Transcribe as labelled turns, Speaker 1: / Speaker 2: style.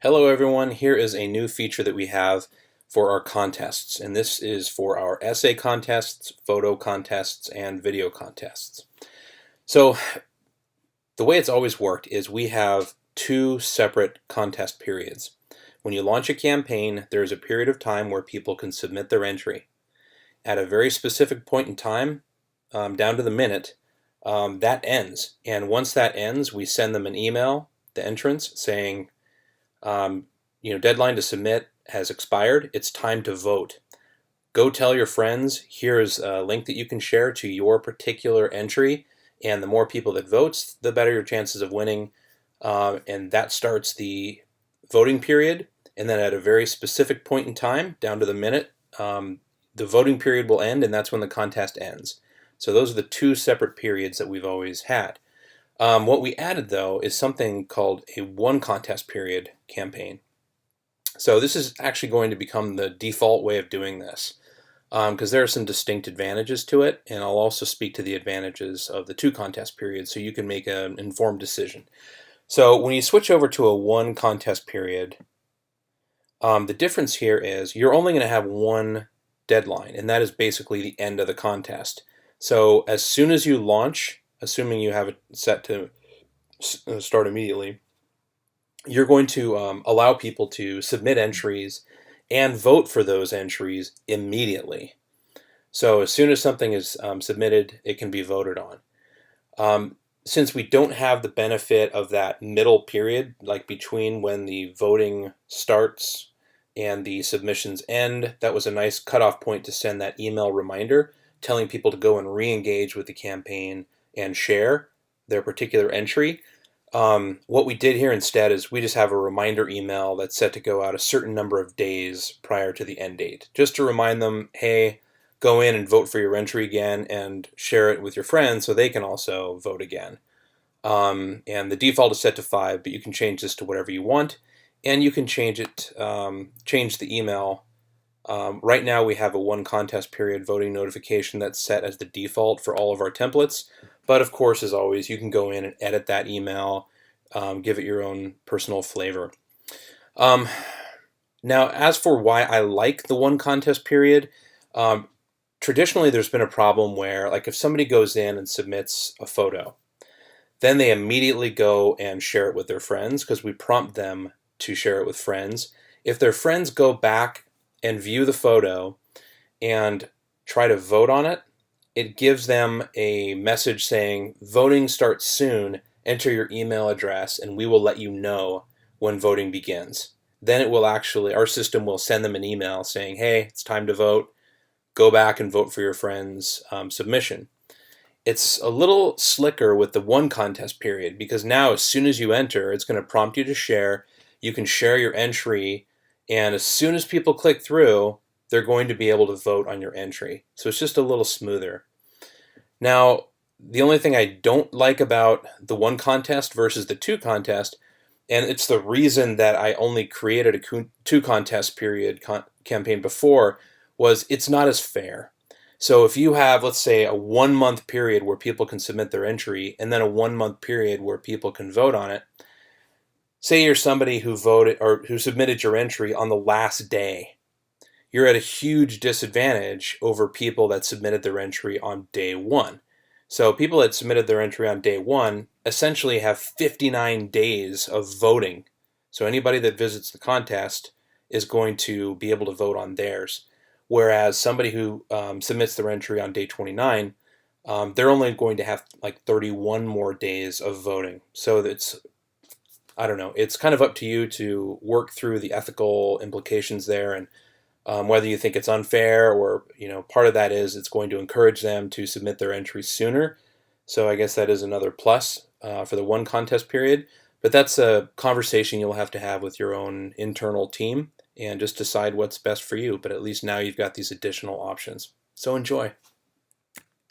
Speaker 1: Hello everyone, here is a new feature that we have for our contests, and this is for our essay contests, photo contests, and video contests. So the way it's always worked is we have two separate contest periods. When you launch a campaign, there's a period of time where people can submit their entry. At a very specific point in time, down to the minute, that ends. And once that ends, we send them an email, the entrants, saying, deadline to submit has expired. It's time to vote. Go tell your friends. Here's a link that you can share to your particular entry, and the more people that votes, the better your chances of winning. And that starts the voting period. And then at a very specific point in time, down to the minute, the voting period will end, and that's when the contest ends. So those are the two separate periods that we've always had. What we added, though, is something called a one contest period campaign. So this is actually going to become the default way of doing this, because there are some distinct advantages to it, and I'll also speak to the advantages of the two contest periods so you can make an informed decision. So when you switch over to a one contest period, the difference here is you're only going to have one deadline, and that is basically the end of the contest. So as soon as you launch, assuming you have it set to start immediately, you're going to allow people to submit entries and vote for those entries immediately. So as soon as something is submitted, it can be voted on. Since we don't have the benefit of that middle period, like between when the voting starts and the submissions end, that was a nice cutoff point to send that email reminder telling people to go and re-engage with the campaign and share their particular entry. What we did here instead is we just have a reminder email that's set to go out a certain number of days prior to the end date, just to remind them, hey, go in and vote for your entry again and share it with your friends so they can also vote again. And the default is set to 5, but you can change this to whatever you want, and you can change it, change the email. Right now we have a one contest period voting notification that's set as the default for all of our templates. But of course, as always, you can go in and edit that email, give it your own personal flavor. Now, as for why I like the one contest period, traditionally there's been a problem where, like, if somebody goes in and submits a photo, then they immediately go and share it with their friends because we prompt them to share it with friends. If their friends go back and view the photo and try to vote on it, it gives them a message saying, voting starts soon, enter your email address, and we will let you know when voting begins. Then it will actually, our system will send them an email saying, hey, it's time to vote, go back and vote for your friend's submission. It's a little slicker with the one contest period because now as soon as you enter, it's going to prompt you to share. You can share your entry, and as soon as people click through, they're going to be able to vote on your entry. So it's just a little smoother. Now, the only thing I don't like about the one contest versus the two contest, and it's the reason that I only created a two contest period campaign before, was it's not as fair. So if you have, let's say, a 1 month period where people can submit their entry and then a 1 month period where people can vote on it, say you're somebody who voted or who submitted your entry on the last day, you're at a huge disadvantage over people that submitted their entry on day 1. So people that submitted their entry on day 1 essentially have 59 days of voting. So anybody that visits the contest is going to be able to vote on theirs. Whereas somebody who submits their entry on day 29, they're only going to have like 31 more days of voting. So it's, I don't know, it's kind of up to you to work through the ethical implications there, and whether you think it's unfair or, part of that is it's going to encourage them to submit their entries sooner. So I guess that is another plus for the one contest period. But that's a conversation you'll have to have with your own internal team and just decide what's best for you. But at least now you've got these additional options. So enjoy.